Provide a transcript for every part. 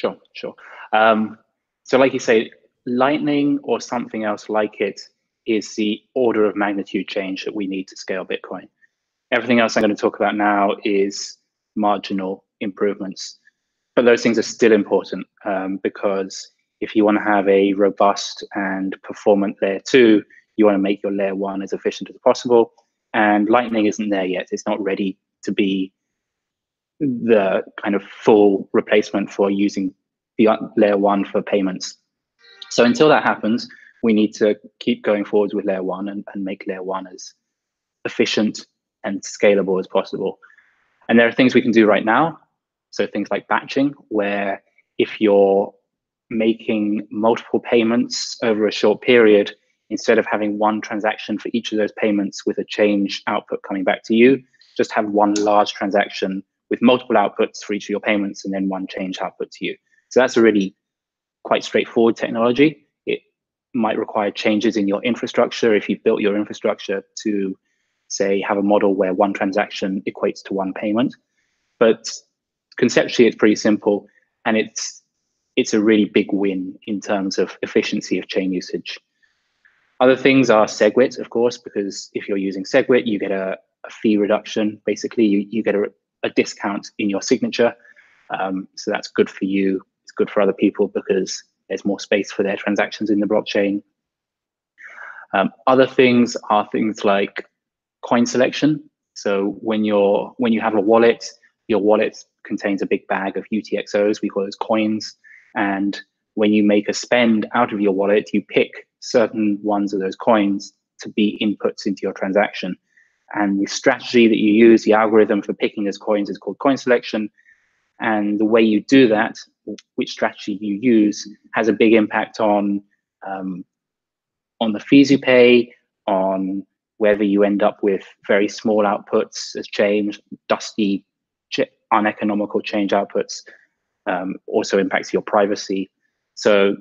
Sure, sure. So like you say, Lightning or something else like it is the order of magnitude change that we need to scale Bitcoin. Everything else I'm going to talk about now is marginal improvements. But those things are still important because if you want to have a robust and performant layer 2, you want to make your layer 1 as efficient as possible. And Lightning isn't there yet. It's not ready to be the kind of full replacement for using the layer 1 for payments. So until that happens, we need to keep going forwards with layer 1 and make layer 1 as efficient and scalable as possible. And there are things we can do right now. So things like batching, where if you're making multiple payments over a short period, instead of having one transaction for each of those payments with a change output coming back to you, just have one large transaction with multiple outputs for each of your payments and then one change output to you. So that's a really quite straightforward technology. It might require changes in your infrastructure if you've built your infrastructure to, say, have a model where one transaction equates to one payment. But conceptually, it's pretty simple, and it's a really big win in terms of efficiency of chain usage. Other things are Segwit, of course, because if you're using Segwit, you get a fee reduction. Basically, you get a discount in your signature. So that's good for you. It's good for other people because there's more space for their transactions in the blockchain. Other things are things like coin selection. So when you have a wallet, your wallet contains a big bag of UTXOs, we call those coins. And when you make a spend out of your wallet, you pick certain ones of those coins to be inputs into your transaction. And the strategy that you use, the algorithm for picking those coins, is called coin selection. And the way you do that, which strategy you use, has a big impact on the fees you pay, on whether you end up with very small outputs as change, dusty, uneconomical change outputs, also impacts your privacy. So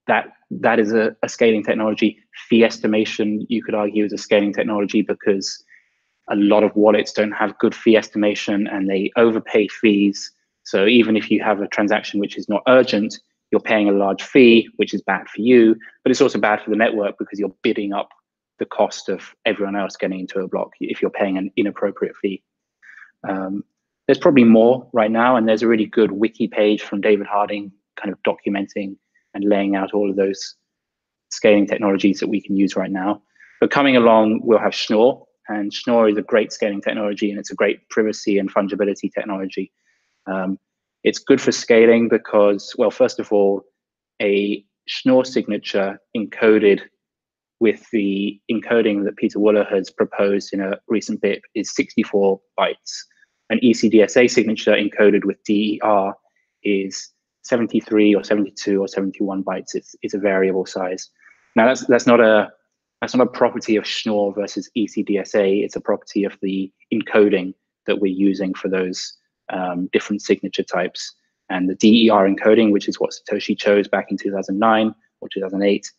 that is a scaling technology. Fee estimation, you could argue, is a scaling technology because a lot of wallets don't have good fee estimation and they overpay fees. So even if you have a transaction which is not urgent, you're paying a large fee, which is bad for you, but it's also bad for the network because you're bidding up the cost of everyone else getting into a block if you're paying an inappropriate fee. There's probably more right now, and there's a really good wiki page from David Harding kind of documenting and laying out all of those scaling technologies that we can use right now. But coming along, we'll have Schnorr, and Schnorr is a great scaling technology, and it's a great privacy and fungibility technology. It's good for scaling because, well, first of all, a Schnorr signature encoded with the encoding that Peter Wuller has proposed in a recent BIP is 64 bytes. An ECDSA signature encoded with DER is 73 or 72 or 71 bytes. It's a variable size. Now that's not a property of Schnorr versus ECDSA. It's a property of the encoding that we're using for those different signature types. And the DER encoding, which is what Satoshi chose back in 2009 or 2008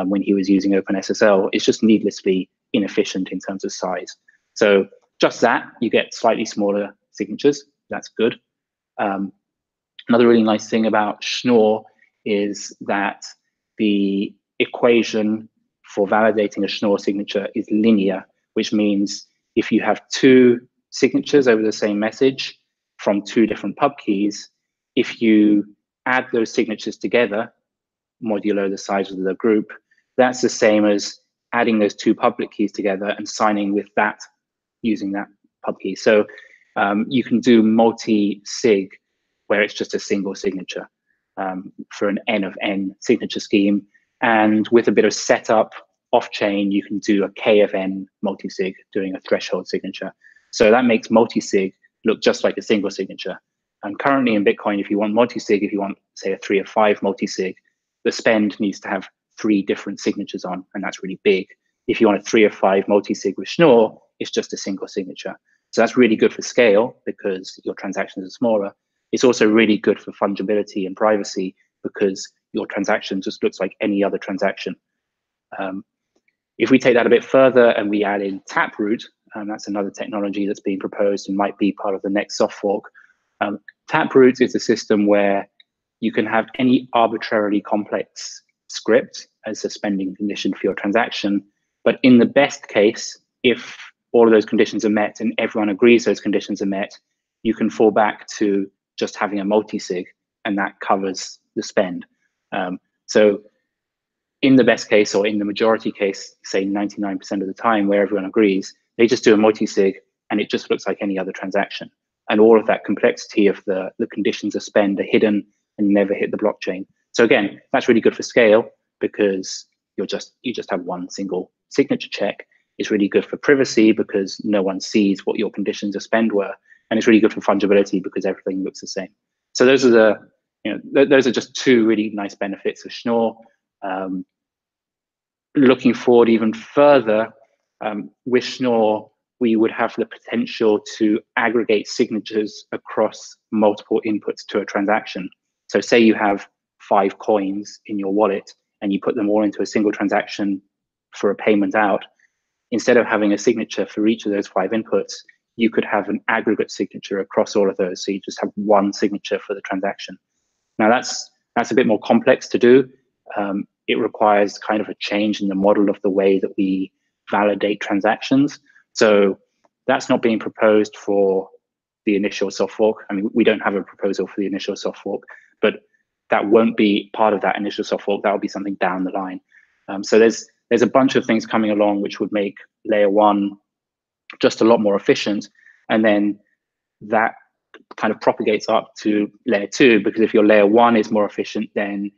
when he was using OpenSSL, is just needlessly inefficient in terms of size. So just that, you get slightly smaller signatures. That's good. Another really nice thing about Schnorr is that the equation for validating a Schnorr signature is linear, which means if you have two signatures over the same message from two different pub keys, if you add those signatures together, modulo the size of the group, that's the same as adding those two public keys together and signing with that using that pub key. So you can do multi-sig where it's just a single signature for an N of N signature scheme. And with a bit of setup off-chain, you can do a K of N multi-sig, doing a threshold signature. So that makes multi-sig look just like a single signature. And currently in Bitcoin, if you want multi-sig, if you want, say, a 3 of 5 multi-sig, the spend needs to have 3 different signatures on, and that's really big. If you want a 3 of 5 multi-sig with Schnorr, it's just a single signature. So that's really good for scale because your transactions are smaller. It's also really good for fungibility and privacy because your transaction just looks like any other transaction. If we take that a bit further and we add in Taproot, that's another technology that's being proposed and might be part of the next soft fork. Taproot is a system where you can have any arbitrarily complex script as a spending condition for your transaction. But in the best case, if all of those conditions are met and everyone agrees those conditions are met, you can fall back to just having a multi-sig, and that covers the spend. So in the best case, or in the majority case, say 99% of the time where everyone agrees, they just do a multi-sig and it just looks like any other transaction. And all of that complexity of the conditions of spend are hidden and never hit the blockchain. So again, that's really good for scale because you just have one single signature check. It's really good for privacy because no one sees what your conditions of spend were. And it's really good for fungibility because everything looks the same. So those are those are just two really nice benefits of Schnorr. Looking forward even further, with Schnorr, we would have the potential to aggregate signatures across multiple inputs to a transaction. So say you have 5 coins in your wallet and you put them all into a single transaction for a payment out. Instead of having a signature for each of those 5 inputs, you could have an aggregate signature across all of those. So you just have one signature for the transaction. Now that's a bit more complex to do. It requires kind of a change in the model of the way that we validate transactions. So that's not being proposed for the initial soft fork. I mean, we don't have a proposal for the initial soft fork, but that won't be part of that initial soft fork. That'll be something down the line. So there's a bunch of things coming along which would make layer 1 just a lot more efficient. And then that kind of propagates up to layer 2, because if your layer 1 is more efficient, then,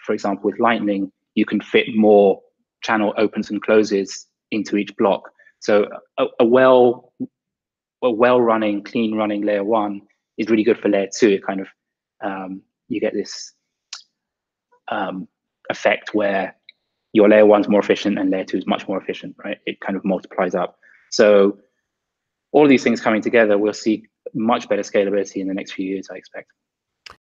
for example, with Lightning, you can fit more channel opens and closes into each block. So a well-running, clean-running layer 1 is really good for layer 2. It kind of you get this effect where your layer 1 is more efficient and layer 2 is much more efficient, right? It kind of multiplies up. So all of these things coming together, we'll see much better scalability in the next few years, I expect.